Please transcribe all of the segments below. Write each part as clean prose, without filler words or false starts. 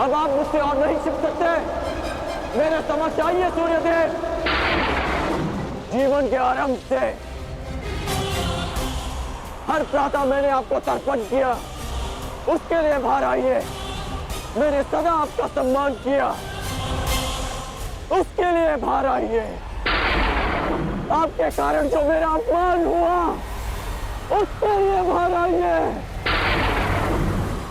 अब आप मुझसे और नहीं छिप सकते। मेरे समक्ष आइए सूर्यदेव। जीवन के आरंभ से हर प्रातः मैंने आपको तर्पण किया, उसके लिए बाहर आइए। मैंने सदा आपका सम्मान किया, उसके लिए बाहर आइए। आपके कारण जो मेरा अपमान हुआ, उसके लिए बाहर आइए।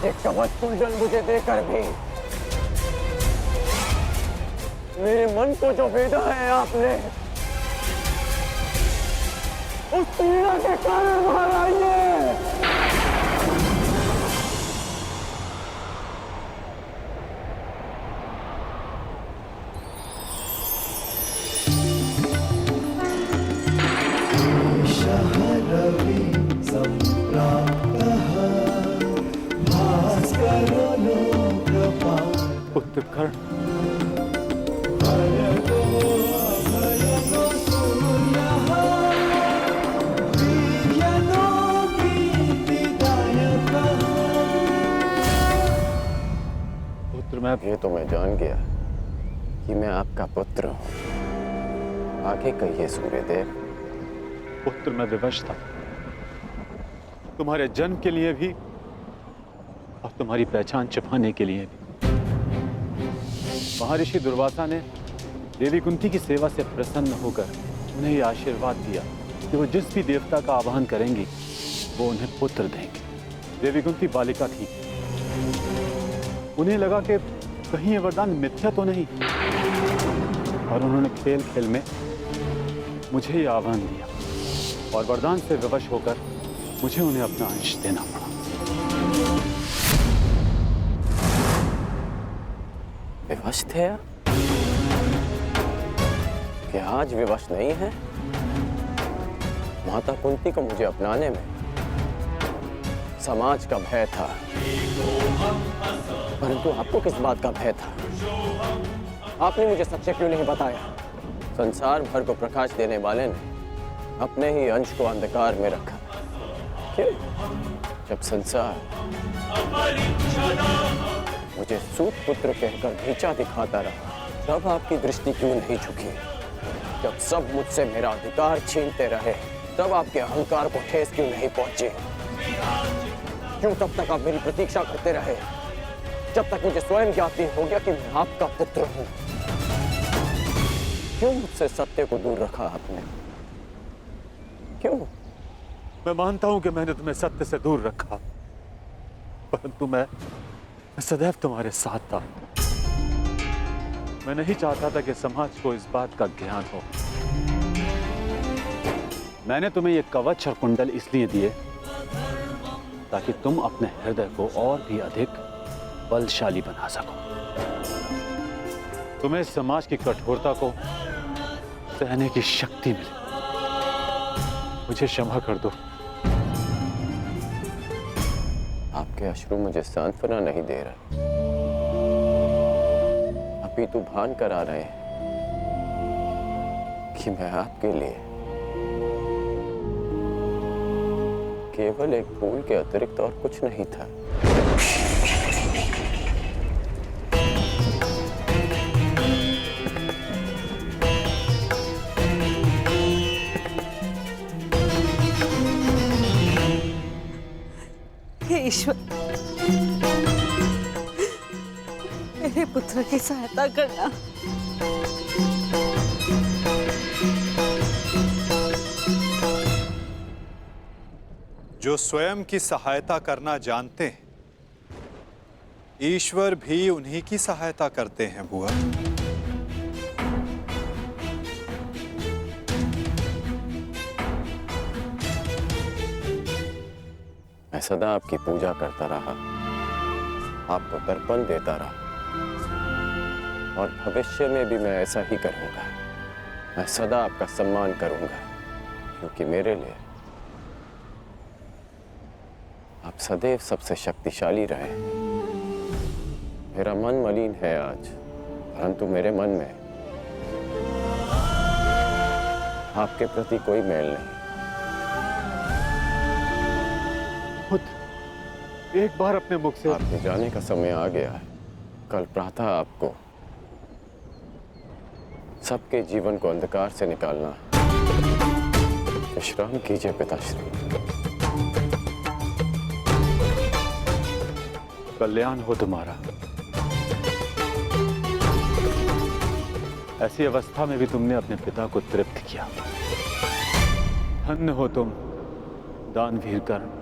एक कवच कुंडल मुझे देकर भी मेरे मन को जो भेदा है आपने, उस पीड़ा के कारण बाहर आइए। शहरवि सम्प्राप्तः भास्करो लोकपाल। पुत्र कर्ण, मैं ये तो मैं जान गया कि मैं आपका पुत्र हूं। आगे कहिए सूर्यदेव। पुत्र मैं विवश था, तुम्हारे जन्म के लिए भी और तुम्हारी पहचान छिपाने के लिए भी। महर्षि दुर्वासा ने देवी कुंती की सेवा से प्रसन्न होकर उन्हें यह आशीर्वाद दिया कि वो जिस भी देवता का आवाहन करेंगी वो उन्हें पुत्र देंगे। देवी कुंती बालिका थी, उन्हें लगा कि कहीं ये वरदान मिथ्या तो नहीं, और उन्होंने खेल खेल में मुझे ये आह्वान दिया और वरदान से विवश होकर मुझे उन्हें अपना अंश देना पड़ा। विवश थे आप? क्या आज विवश नहीं है? माता कुंती को मुझे अपनाने में समाज का भय था, परंतु आपको किस बात का भय था? आपने मुझे सत्य क्यों नहीं बताया? संसार भर को प्रकाश देने वाले ने अपने ही अंश को अंधकार में रखा। क्यों? जब संसार मुझे सूत पुत्र कहकर नीचा दिखाता रहा, तब आपकी दृष्टि क्यों नहीं झुकी? जब सब मुझसे मेरा अधिकार छीनते रहे, तब आपके अहंकार को ठेस क्यों नहीं पहुंची? क्यों तब तक आप मेरी प्रतीक्षा करते रहे, जब तक मुझे स्वयं ज्ञात नहीं हो गया कि मैं आपका पुत्र हूं? क्यों मुझसे सत्य को दूर रखा आपने? क्यों? मैं मानता हूं कि मैंने तुम्हें सत्य से दूर रखा, परंतु मैं सदैव तुम्हारे साथ था। मैं नहीं चाहता था कि समाज को इस बात का ज्ञान हो। मैंने तुम्हें यह कवच और कुंडल इसलिए दिए ताकि तुम अपने हृदय को और भी अधिक बलशाली बना सको। तुम्हें समाज की कठोरता को सहने की शक्ति मिले। मुझे क्षमा कर दो। आपके अश्रु मुझे सांत्वना नहीं दे रहे, अपितु भान करा रहे हैं कि मैं आपके लिए केवल एक फूल के अतिरिक्त और कुछ नहीं था। हे ईश्वर, मेरे पुत्र की सहायता करना। जो स्वयं की सहायता करना जानते हैं, ईश्वर भी उन्हीं की सहायता करते हैं बुआ। मैं सदा आपकी पूजा करता रहा, आपको तर्पण देता रहा, और भविष्य में भी मैं ऐसा ही करूंगा। मैं सदा आपका सम्मान करूंगा, क्योंकि मेरे लिए आप सदैव सबसे शक्तिशाली रहे। मेरा मन मलिन है आज, परंतु मेरे मन में आपके प्रति कोई मैल नहीं। एक बार अपने मुख से आपके जाने का समय आ गया है। कल प्रातः आपको सबके जीवन को अंधकार से निकालना। विश्राम कीजिए पिताश्री। कल्याण हो तुम्हारा। ऐसी अवस्था में भी तुमने अपने पिता को तृप्त किया। धन्य हो तुम दानवीर कर्ण।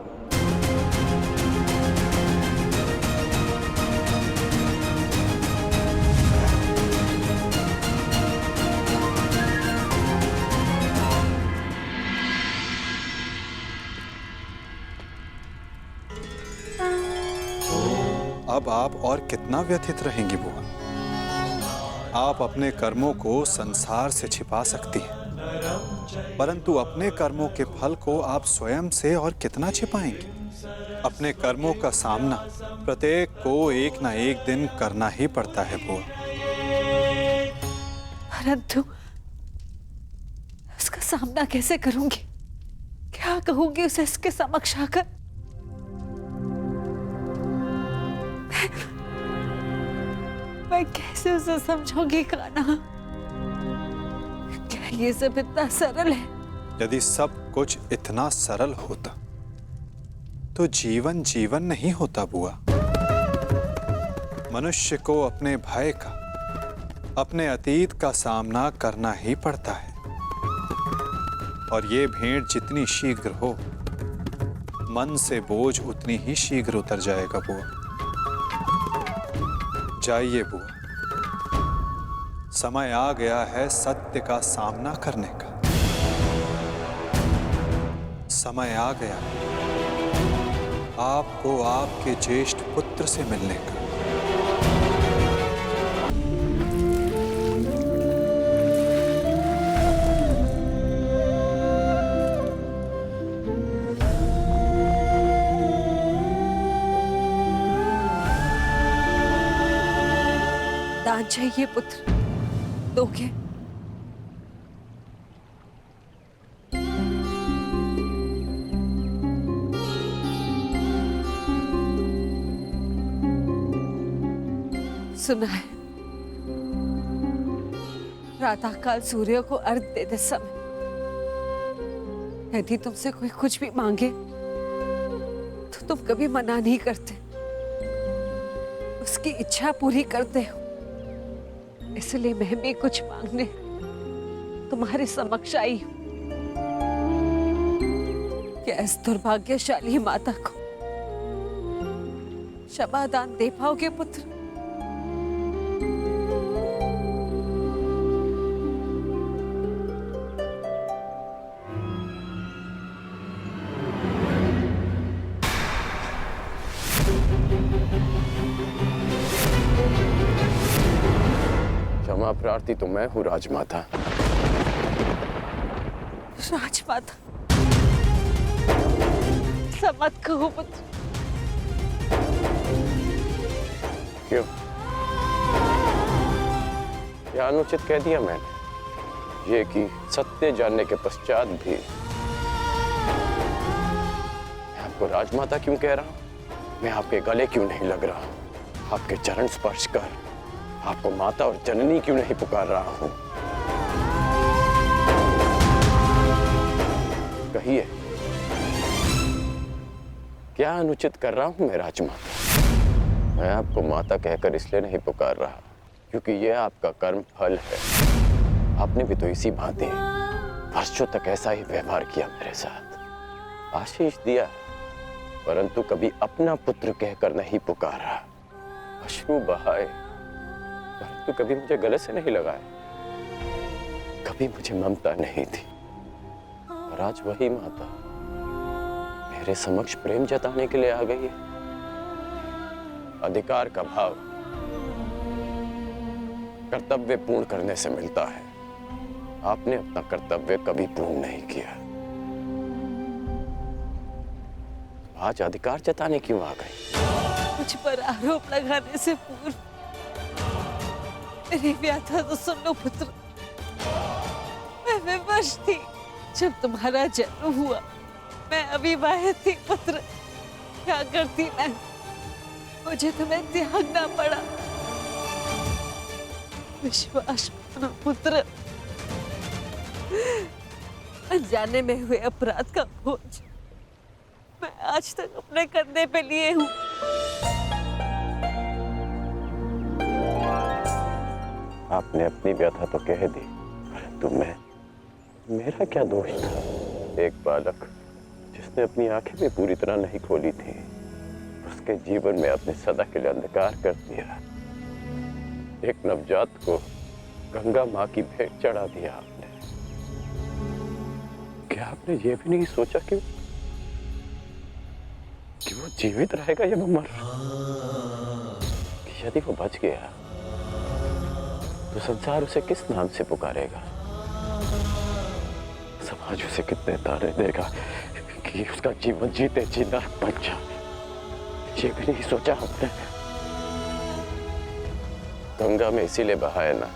अब आप और कितना व्यथित रहेंगी बुआ? आप अपने कर्मों को संसार से छिपा सकती हैं, परंतु अपने कर्मों के फल को आप स्वयं से और कितना छिपाएंगी? अपने कर्मों का सामना प्रत्येक को एक ना एक दिन करना ही पड़ता है बुआ। परंतु उसका सामना कैसे करूंगी? क्या कहूंगी उसे इसके समक्ष आकर? मैं कैसे उसे समझाऊंगी कान्हा? क्या ये सब इतना सरल है? यदि सब कुछ इतना सरल होता तो जीवन जीवन नहीं होता बुआ। मनुष्य को अपने भय का, अपने अतीत का सामना करना ही पड़ता है, और ये भेंट जितनी शीघ्र हो, मन से बोझ उतनी ही शीघ्र उतर जाएगा बुआ। जाइए बुआ, समय आ गया है सत्य का सामना करने का। समय आ गया आपको आपके ज्येष्ठ पुत्र से मिलने का। दान चाहिए पुत्र, दोगे? सुना है, प्रातःकाल सूर्य को अर्घ्य देते समय यदि तुमसे कोई कुछ भी मांगे तो तुम कभी मना नहीं करते, उसकी इच्छा पूरी करते हो। इसलिए मैं भी कुछ मांगने तुम्हारे समक्ष आई हूं। क्या इस दुर्भाग्यशाली माता को क्षमा दान दे पाओगे पुत्र? क्षमा प्रार्थी तो मैं हूँ राजमाता। राजमाता, ऐसा मत कहो पुत्र। क्यों? क्या अनुचित कह दिया मैंने? ये कि सत्य जानने के पश्चात भी मैं आपको राजमाता क्यों कह रहा हूं? मैं आपके गले क्यों नहीं लग रहा हूं? आपके चरण स्पर्श कर आपको माता और जननी क्यों नहीं पुकार रहा हूं? कहिए, क्या अनुचित कर रहा हूं मैं राजमाता? मैं आपको माता कहकर इसलिए नहीं पुकार रहा क्योंकि यह आपका कर्म फल है। आपने भी तो इसी भांति वर्षों तक ऐसा ही व्यवहार किया मेरे साथ, आशीष दिया, परंतु कभी अपना पुत्र कहकर नहीं पुकारा, अश्रु बहाए, परंतु कभी मुझे गले से नहीं लगाया, कभी मुझे ममता नहीं थी। और आज वही माता मेरे समक्ष प्रेम जताने के लिए आ गई है। अधिकार का भाव कर्तव्य पूर्ण करने से मिलता है। आपने अपना कर्तव्य कभी पूर्ण नहीं किया, आज अधिकार जताने क्यों आ गई? मुझ पर आरोप लगाने से पूर्व मेरी व्याथा तो सुन लो पुत्र। मैं विवश थी जब तुम्हारा जन्म हुआ। मैं अविवाहित थी पुत्र। क्या करती मैं? मुझे तुम्हें त्यागना पड़ा। विश्वास करो पुत्र, अनजाने में हुए अपराध का बोझ मैं आज तक अपने कंधे पे लिए हूँ। आपने अपनी व्यथा तो कह दी, परंतु मेरा क्या दोष था? एक बालक जिसने अपनी आंखें भी पूरी तरह नहीं खोली थी, उसके जीवन में आपने सदा के लिए अंधकार कर दिया। एक नवजात को गंगा माँ की भेंट चढ़ा दिया आपने। क्या आपने ये भी नहीं सोचा कि वो जीवित रहेगा या वो मर? कि यदि वो बच गया तो संसार उसे किस नाम से पुकारेगा? समाज उसे कितने ताने देगा कि उसका जीवन जीते जी नरक बन जाए? ये भी नहीं सोचा हमने। गंगा में इसीलिए बहाया ना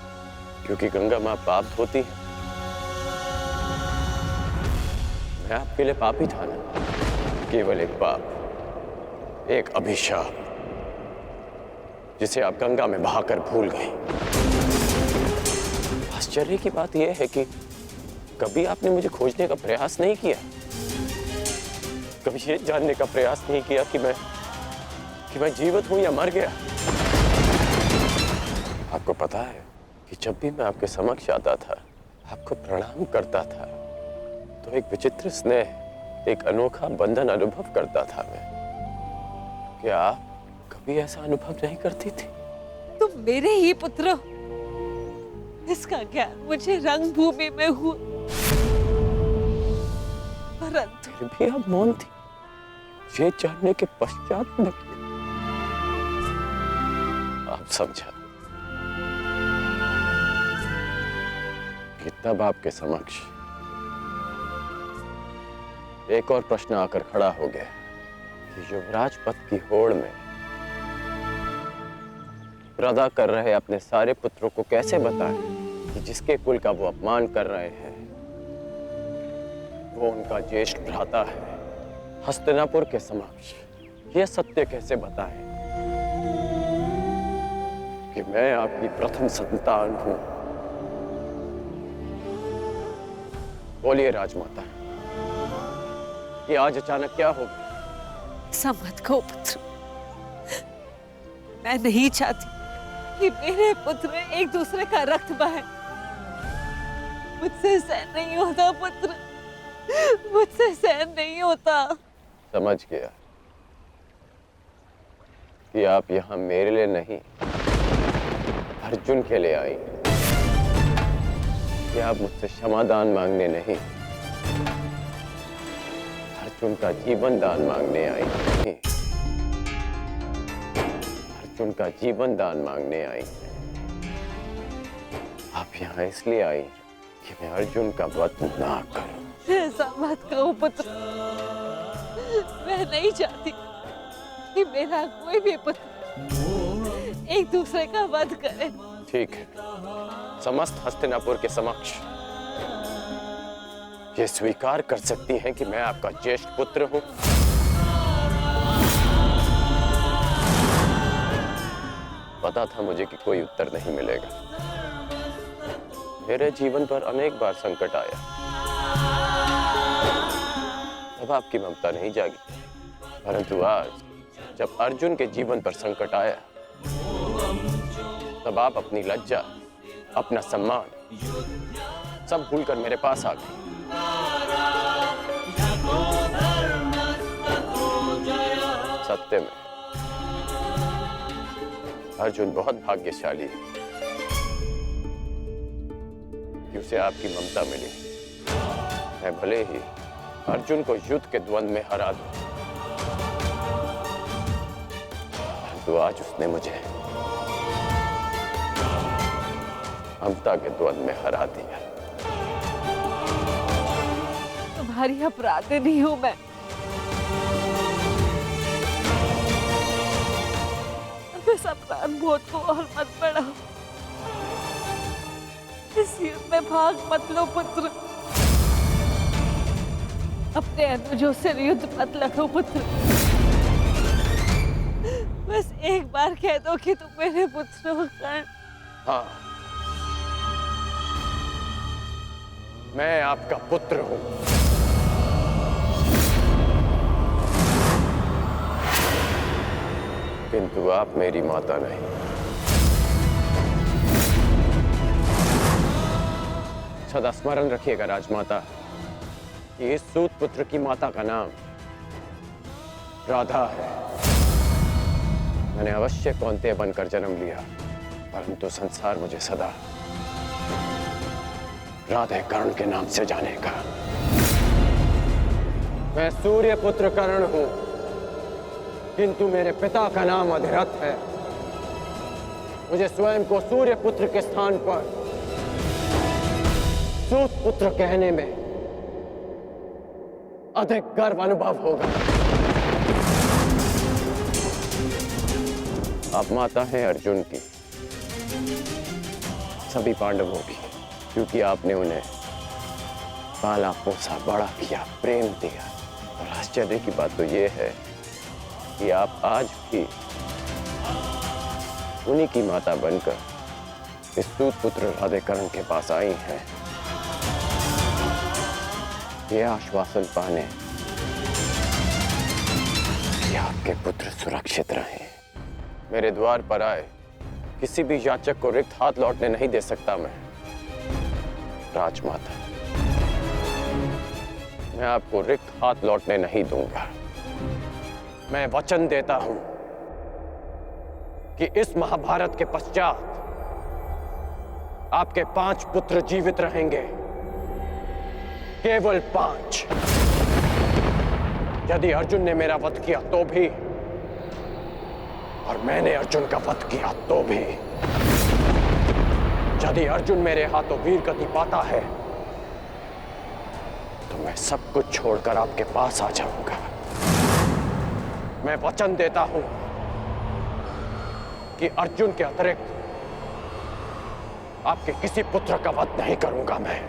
क्योंकि गंगा माँ पाप धोती है। मैं आपके लिए पाप ही था ना, केवल एक पाप, एक अभिशाप जिसे आप गंगा में बहाकर भूल गए। आश्चर्य की बात यह है कि कभी आपने मुझे खोजने का प्रयास नहीं किया, कभी ये जानने का प्रयास नहीं किया कि मैं जीवित हूं या मर गया। आपको पता है कि जब भी मैं आपके समक्ष आता था, आपको प्रणाम करता था, तो एक विचित्र स्नेह, एक अनोखा बंधन अनुभव करता था मैं। क्या आप कभी ऐसा अनुभव नहीं करती थी? तुम मेरे ही पुत्र हो। इसका ज्ञान मुझे रंगभूमि में हुआ, परंतु फिर भी आप मौन थी। ये जानने के पश्चात में आप समझा कि तब आपके समक्ष एक और प्रश्न आकर खड़ा हो गया कि युवराज पद की होड़ में प्रदा कर रहे अपने सारे पुत्रों को कैसे बताएं कि जिसके कुल का वो अपमान कर रहे हैं वो उनका ज्येष्ठ भ्राता है। हस्तिनापुर के समक्ष ये सत्य कैसे बताएं कि मैं आपकी प्रथम संतान हूं? बोलिए राजमाता, ये आज अचानक क्या हो गया? ऐसा मत कहो पुत्र। मैं नहीं चाहती कि मेरे पुत्र एक दूसरे का रक्त बहे। मुझसे सहन नहीं होता पुत्र, मुझसे सहन नहीं होता। समझ गया कि आप यहाँ मेरे लिए नहीं, अर्जुन के लिए आई। कि आप मुझसे क्षमादान मांगने नहीं, अर्जुन का जीवन दान मांगने आई थी। अर्जुन का जीवन दान मांगने आई। आप यहाँ इसलिए आई कि मैं अर्जुन का वध ना करूं। ऐसा मत कहो पुत्र। मैं नहीं चाहती कि मेरा कोई भी पुत्र एक दूसरे का वध करे। ठीक है, समस्त हस्तिनापुर के समक्ष ये स्वीकार कर सकती हैं कि मैं आपका ज्येष्ठ पुत्र हूं। पता था मुझे कि कोई उत्तर नहीं मिलेगा। मेरे जीवन पर अनेक बार संकट आया, तब आपकी ममता नहीं जागी। परंतु आज जब अर्जुन के जीवन पर संकट आया, तब आप अपनी लज्जा, अपना सम्मान सब भूलकर मेरे पास आ गए। सत्य में अर्जुन बहुत भाग्यशाली है कि उसे आपकी ममता मिली। मैं भले ही अर्जुन को युद्ध के द्वंद्व में हरा दूं, परंतु आज उसने मुझे ममता के द्वंद्व में हरा दिया। तुम्हारी अपराधी हूं मैं। अब इस अपराध बोध को और मत बढ़ाओ। इस युद्ध में भाग मत लो पुत्र। अपने अनुजों से युद्ध मत लड़ो पुत्र। बस एक बार कह दो कि तुम मेरे पुत्र हो कर्ण। हाँ, मैं आपका पुत्र हूं, किंतु आप मेरी माता नहीं। सदा स्मरण रखिएगा राजमाता कि इस सूत पुत्र की माता का नाम राधा है। मैंने अवश्य कौंतेय बनकर जन्म लिया, परंतु संसार मुझे सदा राधे कर्ण के नाम से जानेगा। मैं सूर्य पुत्र कर्ण हूं, किंतु मेरे पिता का नाम अधिरथ है। मुझे स्वयं को सूर्य पुत्र के स्थान पर सूत पुत्र कहने में अधिक गर्व अनुभव होगा। आप माता हैं अर्जुन की, सभी पांडवों की, क्योंकि आपने उन्हें पाला पोसा, बड़ा किया, प्रेम दिया। और आश्चर्य की बात तो यह है कि आप आज भी उन्हीं की माता बनकर इस सूत पुत्र राधे कर्ण के पास आई हैं, यह आश्वासन पाने कि आपके पुत्र सुरक्षित रहें। मेरे द्वार पर आए किसी भी याचक को रिक्त हाथ लौटने नहीं दे सकता मैं राजमाता। मैं आपको रिक्त हाथ लौटने नहीं दूंगा। मैं वचन देता हूं कि इस महाभारत के पश्चात आपके 5 पुत्र जीवित रहेंगे, केवल 5। यदि अर्जुन ने मेरा वध किया तो भी, और मैंने अर्जुन का वध किया तो भी। यदि अर्जुन मेरे हाथों वीर गति पाता है तो मैं सब कुछ छोड़कर आपके पास आ जाऊंगा। मैं वचन देता हूं कि अर्जुन के अतिरिक्त आपके किसी पुत्र का वध नहीं करूंगा मैं।